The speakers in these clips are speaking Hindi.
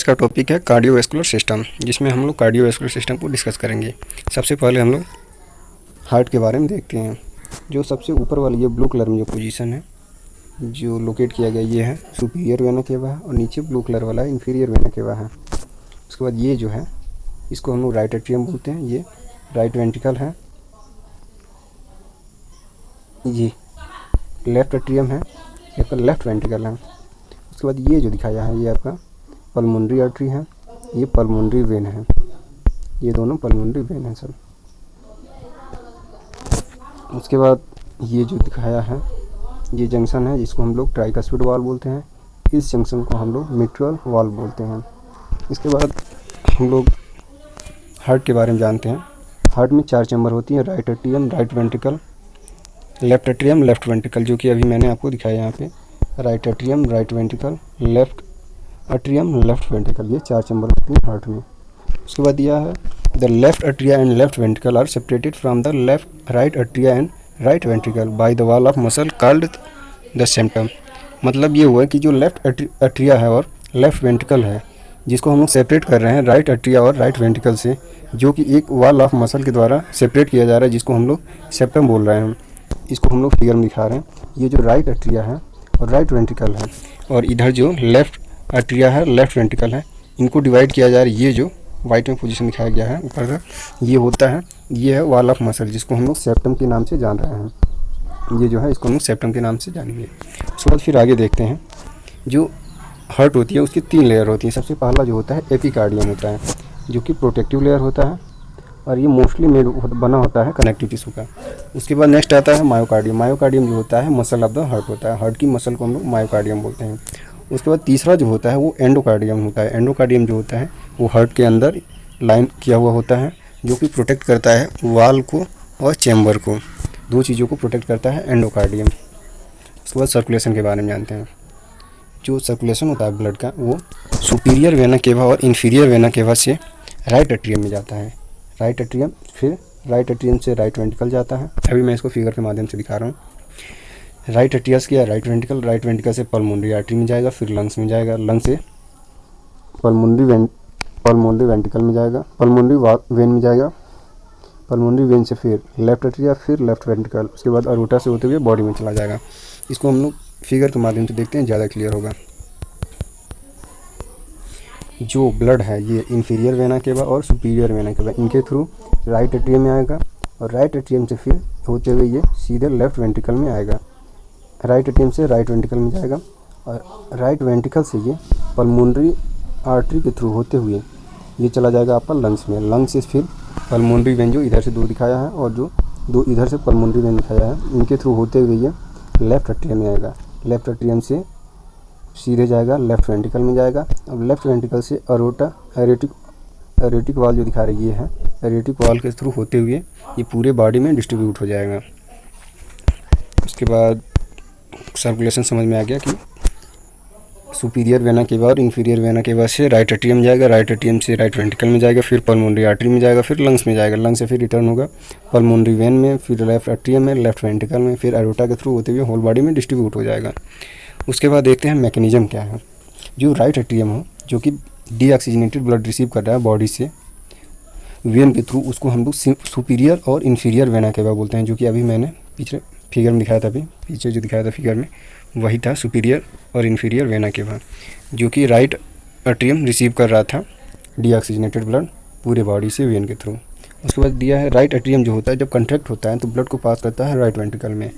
का टॉपिक है कार्डियोवैस्कुलर सिस्टम, जिसमें हम लोग कार्डियोवैस्कुलर सिस्टम को डिस्कस करेंगे। सबसे पहले हम लोग हार्ट के बारे में देखते हैं। जो सबसे ऊपर वाली ये ब्लू कलर में जो पोजीशन है जो लोकेट किया गया, ये है सुपीरियर वेना केवा है, और नीचे ब्लू कलर वाला इंफीरियर वेना केवा है। उसके बाद ये जो है इसको हम लोग राइट एट्रियम बोलते हैं। ये राइट वेंट्रिकल है, ये लेफ्ट एट्रियम है, ये आपका लेफ्ट वेंट्रिकल है। उसके बाद ये जो दिखाया है ये आपका पल्मोनरी आर्टरी है, ये पल्मोनरी वेन है, ये दोनों पल्मोनरी वेन है सर। उसके बाद ये जो दिखाया है ये जंक्शन है, जिसको हम लोग ट्राइकस्पिड वाल्व बोलते हैं। इस जंक्शन को हम लोग मिट्रल वाल्व बोलते हैं। इसके बाद हम लोग हार्ट के बारे में जानते हैं। हार्ट में 4 चैम्बर होती हैं, right atrium, right ventricle, left atrium, left ventricle, जो कि अभी मैंने आपको दिखाया यहाँ पे। Right atrium, right ventricle, left atrium, left ventricle, ये 4 चैम्बर होती हैं हार्ट में। उसके बाद दिया है the left atria and left ventricle are separated from the left right atria and right ventricle by the wall of muscle called the septum. मतलब ये हुआ कि जो लेफ्ट एट्रिया है और लेफ्ट वेंट्रिकल है, जिसको हम लोग सेपरेट कर रहे हैं राइट एट्रिया और राइट वेंट्रिकल से, जो कि एक वॉल ऑफ मसल के द्वारा सेपरेट किया जा रहा है, जिसको हम लोग सेप्टम बोल रहे हैं। इसको हम लोग फिगर में दिखा रहे हैं। ये जो राइट एट्रिया है और राइट वेंट्रिकल है, और इधर जो लेफ्ट एट्रिया है, लेफ्ट वेंट्रिकल है, इनको डिवाइड किया जा रहा है। ये जो वाइट में पोजीशन दिखाया गया है ऊपर का, ये होता है, ये है वॉल ऑफ मसल, जिसको हम लोग सेप्टम के नाम से जान रहे हैं। ये जो है इसको हम लोग सेप्टम के नाम से जानेंगे। उसके बाद फिर आगे देखते हैं। जो हार्ट होती है उसकी 3 लेयर होती है। सबसे पहला जो होता है एपिकार्डियम होता है, जो कि प्रोटेक्टिव लेयर होता है, और ये मोस्टली बना होता है कनेक्टिव टिश्यू का। उसके बाद नेक्स्ट आता है मायोकार्डियम। मायोकार्डियम जो होता है मसल ऑफ द हार्ट होता है, हार्ट की मसल को हम लोग मायोकार्डियम बोलते हैं। उसके बाद तीसरा जो होता है वो एंडोकार्डियम होता है। एंडोकार्डियम जो होता है वो हार्ट के अंदर लाइन किया हुआ होता है, जो कि प्रोटेक्ट करता है वाल को और चैम्बर को, 2 चीज़ों को प्रोटेक्ट करता है एंडोकार्डियम। उसके बाद सर्कुलेशन के बारे में जानते हैं। जो सर्कुलेशन होता है ब्लड का, वो सुपीरियर वेना केवा और इन्फीरियर वेना केवा से राइट एट्रियम में जाता है। राइट एट्रियम, फिर राइट एट्रियम से राइट वेंट्रिकल जाता है। अभी मैं इसको फिगर के माध्यम से दिखा रहा हूँ। राइट एट्रिया से राइट वेंट्रिकल से पल्मोनरी आर्टरी में जाएगा, फिर लंग्स में जाएगा, लंग से पल्मोनरी वेंट्रिकल में जाएगा, पल्मोनरी वेन में जाएगा, पल्मोनरी वेन से फिर लेफ्ट एट्रिया, फिर लेफ्ट वेंट्रिकल, उसके बाद अरोटा से होते हुए बॉडी में चला जाएगा। इसको हम लोग फिगर के माध्यम से देखते हैं, ज़्यादा क्लियर होगा। जो ब्लड है ये इंफीरियर वेना केवा और सुपीरियर वेना केवा, इनके थ्रू राइट एट्रियम में आएगा, और राइट एट्रियम से फिर होते हुए ये सीधे लेफ्ट वेंट्रिकल में आएगा। राइट एट्रियम से राइट वेंट्रिकल में जाएगा, और राइट वेंट्रिकल से ये पल्मोनरी आर्टरी के थ्रू होते हुए ये चला जाएगा आपका लंग्स में। लंग्स से फिर पल्मोनरी वेन जो इधर से 2 दिखाया है और जो 2 इधर से पल्मोनरी वेन दिखाया है, इनके थ्रू होते हुए ये लेफ्ट एट्रियम में आएगा। लेफ्ट एट्रियम से सीधे जाएगा लेफ्ट वेंट्रिकल में जाएगा। अब लेफ्ट वेंट्रिकल से अरोटा एरेटिक वाल जो दिखा रही है, एरेटिक वाल के थ्रू होते हुए ये पूरे बॉडी में डिस्ट्रीब्यूट हो जाएगा। उसके बाद सर्कुलेशन समझ में आ गया कि सुपीरियर वेना केवा और इंफीरियर वेना केवा से राइट एट्रियम जाएगा, राइट एट्रियम से राइट वेंट्रिकल में जाएगा, फिर पल्मोनरी आर्टरी में जाएगा, फिर लंग्स में जाएगा, लंग्स से फिर रिटर्न होगा पल्मोनरी वेन में, फिर लेफ्ट एट्रियम में, लेफ्ट वेंट्रिकल में, फिर एरोटा के थ्रू होते हुए होल बॉडी में डिस्ट्रीब्यूट हो जाएगा। उसके बाद देखते हैं मैकेनिज्म क्या है। जो राइट एट्रियम हो, जो कि डीऑक्सीजनेटेड ब्लड रिसीव कर रहा है बॉडी से वेन के थ्रू, उसको हम लोग सुपीरियर और इन्फीरियर वेना केवा बोलते हैं, जो कि अभी मैंने पिछले फिगर में दिखाया था। अभी पीछे जो दिखाया था फिगर में वही था सुपीरियर और इन्फीरियर वेना केवा, जो कि राइट एट्रियम रिसीव कर रहा था डीऑक्सीजनेटेड ब्लड पूरे बॉडी से वेन के थ्रू। उसके बाद दिया है राइट एट्रियम जो होता है जब कंट्रैक्ट होता है तो ब्लड को पास करता है राइट वेंट्रिकल में।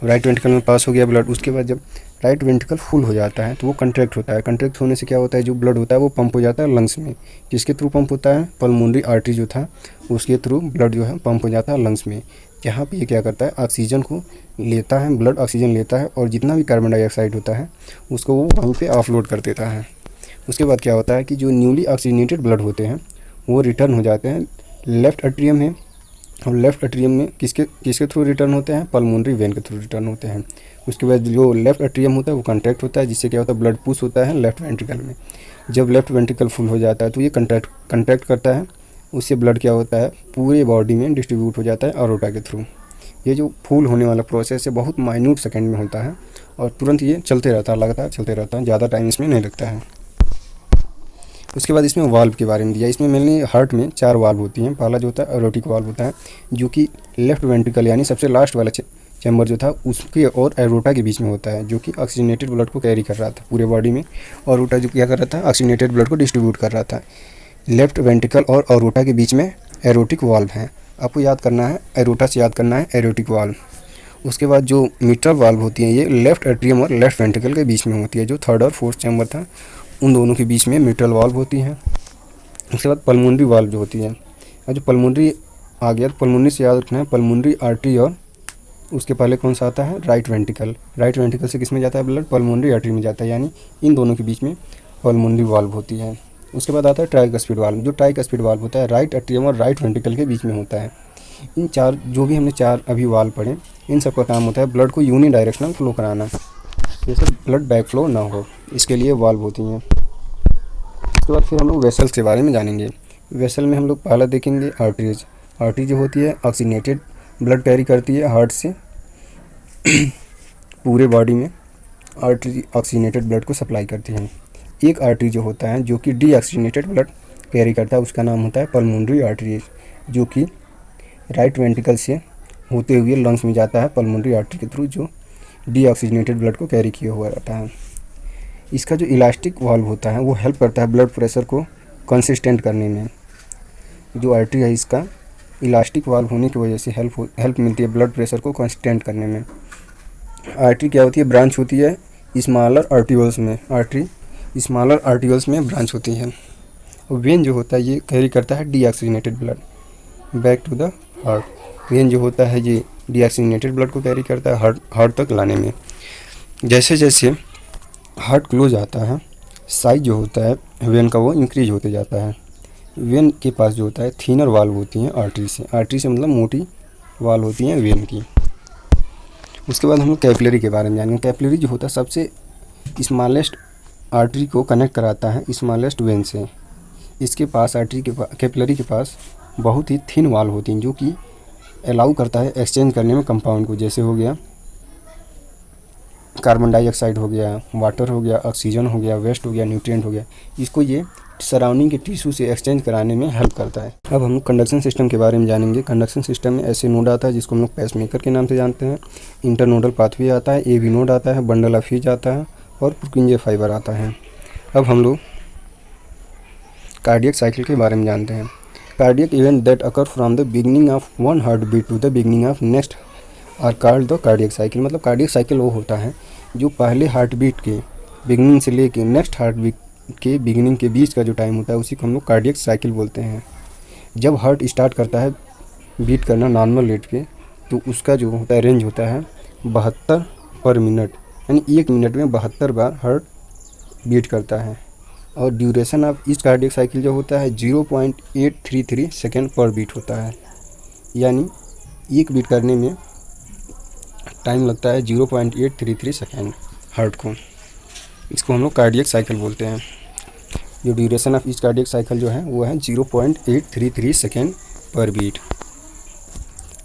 राइट वेंट्रिकल में पास हो गया ब्लड, उसके बाद जब राइट वेंट्रिकल फुल हो जाता है तो वो कंट्रैक्ट होता है। कंट्रैक्ट होने से क्या होता है, जो ब्लड होता है वो पंप हो जाता है लंग्स में। जिसके थ्रू पंप होता है, पल्मोनरी आर्टरी जो था उसके थ्रू ब्लड जो है पंप हो जाता है लंग्स में। यहाँ पे ये क्या करता है, ऑक्सीजन को लेता है, ब्लड ऑक्सीजन लेता है, और जितना भी कार्बन डाइऑक्साइड होता है उसको वो वहीं पे ऑफलोड कर देता है। उसके बाद क्या होता है कि जो न्यूली ऑक्सीजनेटेड ब्लड होते हैं वो रिटर्न हो जाते हैं लेफ्ट एट्रियम में, और लेफ्ट एट्रियम में किसके थ्रू रिटर्न होते हैं, पल्मोनरी वेन के थ्रू रिटर्न होते हैं। उसके बाद जो लेफ्ट एट्रियम होता है वो कंट्रैक्ट होता है, जिससे क्या होता है, ब्लड पुश होता है लेफ्ट वेंट्रिकल में। जब लेफ्ट वेंट्रिकल फुल हो जाता है तो ये कंट्रैक्ट करता है, उससे ब्लड क्या होता है, पूरे बॉडी में डिस्ट्रीब्यूट हो जाता है अरोटा के थ्रू। ये जो फुल होने वाला प्रोसेस है बहुत माइन्यूट सेकेंड में होता है, और तुरंत ये चलते रहता है, लगातार चलते रहता है, ज़्यादा टाइम इसमें नहीं लगता है। उसके बाद इसमें वाल्व के बारे में दिया। इसमें मेनली हार्ट में 4 वाल्व होती हैं। पहला जो होता है एरोटिक वाल्व होता है, जो कि लेफ्ट वेंट्रिकल यानी सबसे लास्ट वाला चैम्बर जो था उसके और एरोटा के बीच में होता है, जो कि ऑक्सीजनेटेड ब्लड को कैरी कर रहा था पूरे बॉडी में। और एरोटा जो क्या कर रहा था, ऑक्सीजनेटेड ब्लड को डिस्ट्रीब्यूट कर रहा था। लेफ्ट वेंट्रिकल और एरोटा के बीच में एरोटिक वाल्व है। आपको याद करना है, एरोटा से याद करना है एरोटिक वाल्व। उसके बाद जो मिट्रल वाल्व होती है, ये लेफ्ट एट्रियम और लेफ्ट वेंट्रिकल के बीच में होती है। जो थर्ड और फोर्थ चैम्बर था उन दोनों के बीच में मिट्रल वाल्व होती है। उसके बाद पल्मोनरी वाल्व जो होती है, और जो पल्मोनरी आ गया, तो पल्मोनरी से याद रखना है पल्मोनरी आर्टरी, और उसके पहले कौन सा आता है, राइट वेंट्रिकल। राइट वेंट्रिकल से किस में जाता है ब्लड, पल्मोनरी आर्टरी में जाता है, यानी इन दोनों के बीच में पल्मोनरी वाल्व होती है। उसके बाद आता है ट्राइकस्पिड वाल्व। जो ट्राइकस्पिड वाल्व होता है राइट एट्रियम और राइट वेंट्रिकल के बीच में होता है। इन 4 जो भी हमने 4 अभी वाल्व पढ़े, इन सब का काम होता है ब्लड को यूनिडायरेक्शनल फ्लो कराना, जैसे ब्लड बैक फ्लो ना हो, इसके लिए वाल्व होती हैं। उसके बाद फिर हम लोग वेसल्स के बारे में जानेंगे। वेसल में हम लोग पहला देखेंगे आर्टरीज। आर्टरी जो होती है ऑक्सीजनेटेड ब्लड कैरी करती है हार्ट से पूरे बॉडी में। आर्टरी ऑक्सीजनेटेड ब्लड को सप्लाई करती है। एक आर्टरी जो होता है जो कि डीऑक्सीजनेटेड ब्लड कैरी करता है, उसका नाम होता है पल्मोनरी आर्टरी, जो कि राइट वेंट्रिकल से होते हुए लंग्स में जाता है पल्मोनरी आर्टरी के थ्रू, जो डीऑक्सीजनेटेड ब्लड को कैरी किया हुआ रहता है। इसका जो इलास्टिक वाल्व होता है वो हेल्प करता है ब्लड प्रेशर को कंसिस्टेंट करने में। जो आर्टरी है इसका इलास्टिक वाल्व होने की वजह से हेल्प मिलती है ब्लड प्रेशर को कंसिस्टेंट करने में। आर्टरी क्या होती है, ब्रांच होती है स्मॉलर आर्टियोल्स में। आर्टरी स्मॉलर आर्टियोल्स में ब्रांच होती है। वेन जो होता है ये कैरी करता है deoxygenated blood back to the heart. Vein जो होता है ये डीऑक्सीजनेटेड ब्लड को कैरी करता है हार्ट तक लाने में। जैसे जैसे हार्ट क्लोज आता है, साइज जो होता है वेन का वो इंक्रीज होते जाता है। वेन के पास जो होता है थिनर वाल्व होती हैं आर्टरी से मतलब मोटी वाल्व होती हैं वेन की। उसके बाद हम लोग कैपिलरी के बारे में जानेंगे। कैपिलरी जो होता है सबसे स्मॉलेस्ट आर्टरी को कनेक्ट कराता है स्मॉलेस्ट वेन से। इसके पास कैपिलरी के पास बहुत ही थिन वाल्व होती हैं, जो कि अलाउ करता है एक्सचेंज करने में कंपाउंड को, जैसे हो गया कार्बन डाइऑक्साइड हो गया, वाटर हो गया, ऑक्सीजन हो गया, वेस्ट हो गया, न्यूट्रिएंट हो गया। इसको ये सराउंडिंग के टिश्यू से एक्सचेंज कराने में हेल्प करता है। अब हम लोग कंडक्शन सिस्टम के बारे में जानेंगे। कंडक्शन सिस्टम में ऐसे नोड आता है जिसको हम लोग पेसमेकर के नाम से जानते हैं। इंटरनोडल पाथवे आता है, एवी नोड आता है, बंडल ऑफ ह्यूज आता है और पुर्किंजे फाइबर आता है। अब हम लोग कार्डियक साइकिल के बारे में जानते हैं। Cardiac event that occur from the beginning of one heart beat to the beginning of next are called the cardiac cycle. मतलब कार्डियक साइकिल वो होता है जो पहले हार्ट बीट के बिगिनिंग से लेके नेक्स्ट हार्ट बीट के बिगिनिंग के बीच का जो टाइम होता है उसी को हम लोग कार्डियक साइकिल बोलते हैं। जब हार्ट स्टार्ट करता है बीट करना नॉर्मल रेट पे, तो उसका जो होता है रेंज होता है 72 पर मिनट, यानी 1 मिनट में 72 बार हार्ट बीट करता है। और ड्यूरेशन ऑफ इस कार्डियक साइकिल जो होता है 0.833 सेकेंड पर बीट होता है, यानी एक बीट करने में टाइम लगता है 0.833 सेकेंड हार्ट को। इसको हम लोग कार्डियक साइकिल बोलते हैं। जो ड्यूरेशन ऑफ इस कार्डियक साइकिल जो है वो है 0.833 सेकेंड पर बीट।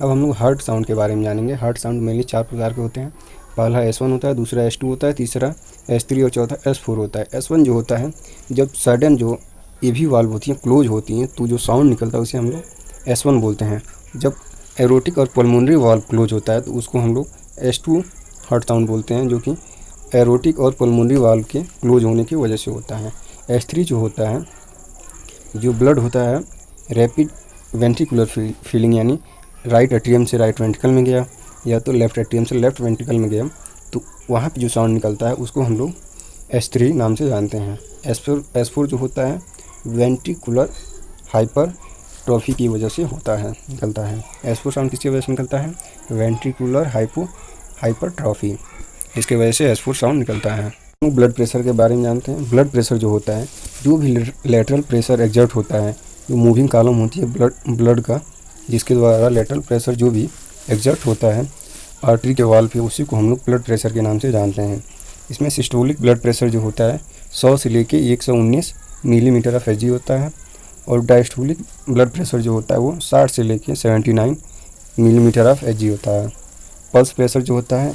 अब हम लोग हार्ट साउंड के बारे में जानेंगे। हार्ट साउंड मेनली 4 प्रकार के होते हैं। पहला S1 होता है, दूसरा S2 होता है, तीसरा S3 और चौथा S4 होता है। S1 जो होता है जब सडन जो एवी वाल्व होती हैं क्लोज होती हैं तो जो साउंड निकलता है उसे हम लोग S1 बोलते हैं। जब एरोटिक और पल्मोनरी वाल्व क्लोज होता है तो उसको हम लोग S2 हार्ट साउंड बोलते हैं, जो कि एरोटिक और पल्मोनरी वाल्व के क्लोज होने की वजह से होता है। S3 जो होता है, जो ब्लड होता है रैपिड वेंट्रिकुलर फीलिंग, यानी राइट एट्रियम से राइट वेंट्रिकल में गया या तो लेफ्ट एट्रियम से लेफ्ट वेंट्रिकल में गया, तो वहाँ पे जो साउंड निकलता है उसको हम लोग S3 नाम से जानते हैं। S4 जो होता है वेंट्रिकुलर हाइपरट्रॉफी की वजह से निकलता है। S4 साउंड किसकी वजह से निकलता है, वेंट्रिकुलर हाइपरट्रॉफी, इसके वजह से S4 साउंड निकलता है। ब्लड प्रेशर के बारे में जानते हैं। ब्लड प्रेशर जो होता है, जो भी लेटरल प्रेशर एग्जर्ट होता है, जो मूविंग कॉलम होती है ब्लड का, जिसके द्वारा लेटरल प्रेशर जो भी एग्जर्ट होता है आर्टरी के वाल पे, उसी को हम लोग ब्लड प्रेशर के नाम से जानते हैं। इसमें सिस्टोलिक ब्लड प्रेशर जो होता है 100 से लेके 119 मिलीमीटर ऑफ Hg होता है, और डायस्टोलिक ब्लड प्रेशर जो होता है वो 60 से लेके 79 मिलीमीटर ऑफ Hg होता है। पल्स प्रेशर जो होता है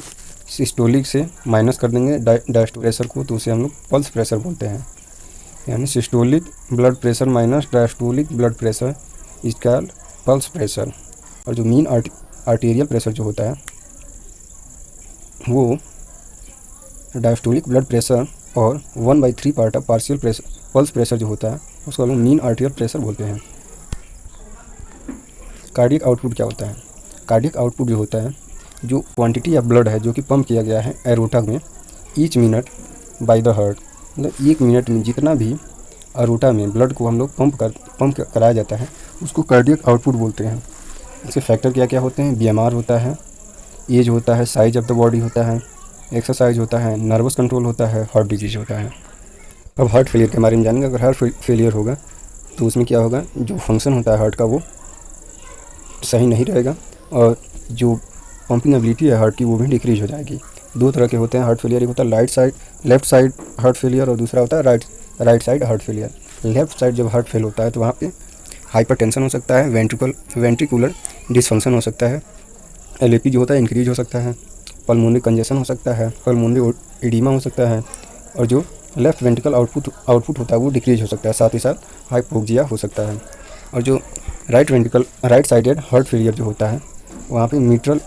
सिस्टोलिक से माइनस कर देंगे डायस्टोलिक प्रेशर को, तो उसे हम लोग पल्स प्रेशर बोलते हैं। यानी systolic blood pressure minus diastolic blood pressure is called pulse pressure. और जो मीन आर्टेरियल प्रेशर जो होता है वो डायस्टोलिक ब्लड प्रेशर और 1/3 part of partial pressure pulse pressure जो होता है उसको हम लोग मीन आर्टेरियल प्रेशर बोलते हैं। कार्डियक आउटपुट क्या होता है? कार्डियक आउटपुट जो होता है जो क्वांटिटी ऑफ ब्लड है जो कि पंप किया गया है एरोटा में each minute by the heart, मतलब 1 मिनट में जितना भी अरोटा में ब्लड को हम लोग पंप कराया जाता है उसको कार्डियक आउटपुट बोलते हैं। इसके फैक्टर क्या क्या होते हैं? बीएमआर होता है, एज होता है, साइज ऑफ द बॉडी होता है, एक्सरसाइज होता है, नर्वस कंट्रोल होता है, हार्ट डिजीज होता है। अब हार्ट फेलियर के बारे में जानेंगे। अगर हार्ट फेलियर होगा तो उसमें क्या होगा, जो फंक्शन होता है हार्ट का वो सही नहीं रहेगा और जो पंपिंग एबिलिटी है हार्ट की वो भी डिक्रीज हो जाएगी। 2 तरह के होते हैं हार्ट फेलियर, एक होता है लेफ्ट साइड हार्ट फेलियर और दूसरा होता है right side heart failure. Left side जब हार्ट फेल होता है तो वहाँ पे हाइपरटेंशन हो सकता है, वेंट्रिकुलर डिसफंक्शन हो सकता है, एलएपी जो होता है इंक्रीज हो सकता है, पल्मोनरी कंजेशन हो सकता है, पल्मोनरी एडिमा हो सकता है और जो लेफ्ट वेंट्रिकल आउटपुट होता है वो डिक्रीज हो सकता है, साथ ही साथ हाइपोक्सिया हो सकता है। और जो राइट साइडेड हार्ट फेलियर जो होता है वहाँ पे मिट्रल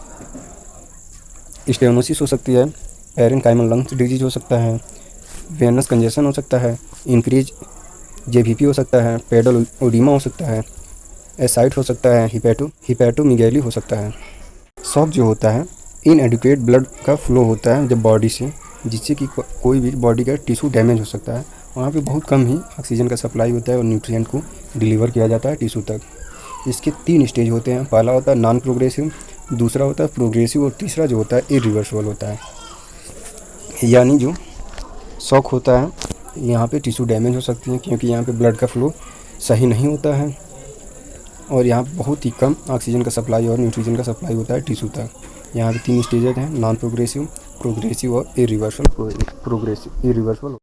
स्टेनोसिस हो सकती है, पैरेनकाइमल लंग्स डिजीज हो सकता है, वेनस कंजेशन हो सकता है, इंक्रीज जेवीपी हो सकता है, पेडल ओडिमा हो सकता है, एसाइट हो सकता है, हिपैटोमीगैली हो सकता है। शॉक जो होता है इनएडिक्वेट ब्लड का फ्लो होता है जब बॉडी से, जिससे कि कोई भी बॉडी का टिश्यू डैमेज हो सकता है। वहाँ पे बहुत कम ही ऑक्सीजन का सप्लाई होता है और न्यूट्रिएंट को डिलीवर किया जाता है टिश्यू तक। इसके 3 स्टेज होते हैं। पहला होता है नॉन प्रोग्रेसिव, दूसरा होता है प्रोग्रेसिव और तीसरा जो होता है इरिवर्सिबल होता है। यानी जो शॉक होता है यहाँ पे टिश्यू डैमेज हो सकती है क्योंकि यहाँ पे ब्लड का फ्लो सही नहीं होता है और यहाँ बहुत ही कम ऑक्सीजन का सप्लाई और न्यूट्रिशन का सप्लाई होता है टिश्यू तक। यहाँ पे 3 स्टेजेज हैं, नॉन प्रोग्रेसिव, प्रोग्रेसिव और इरिवर्सिबल।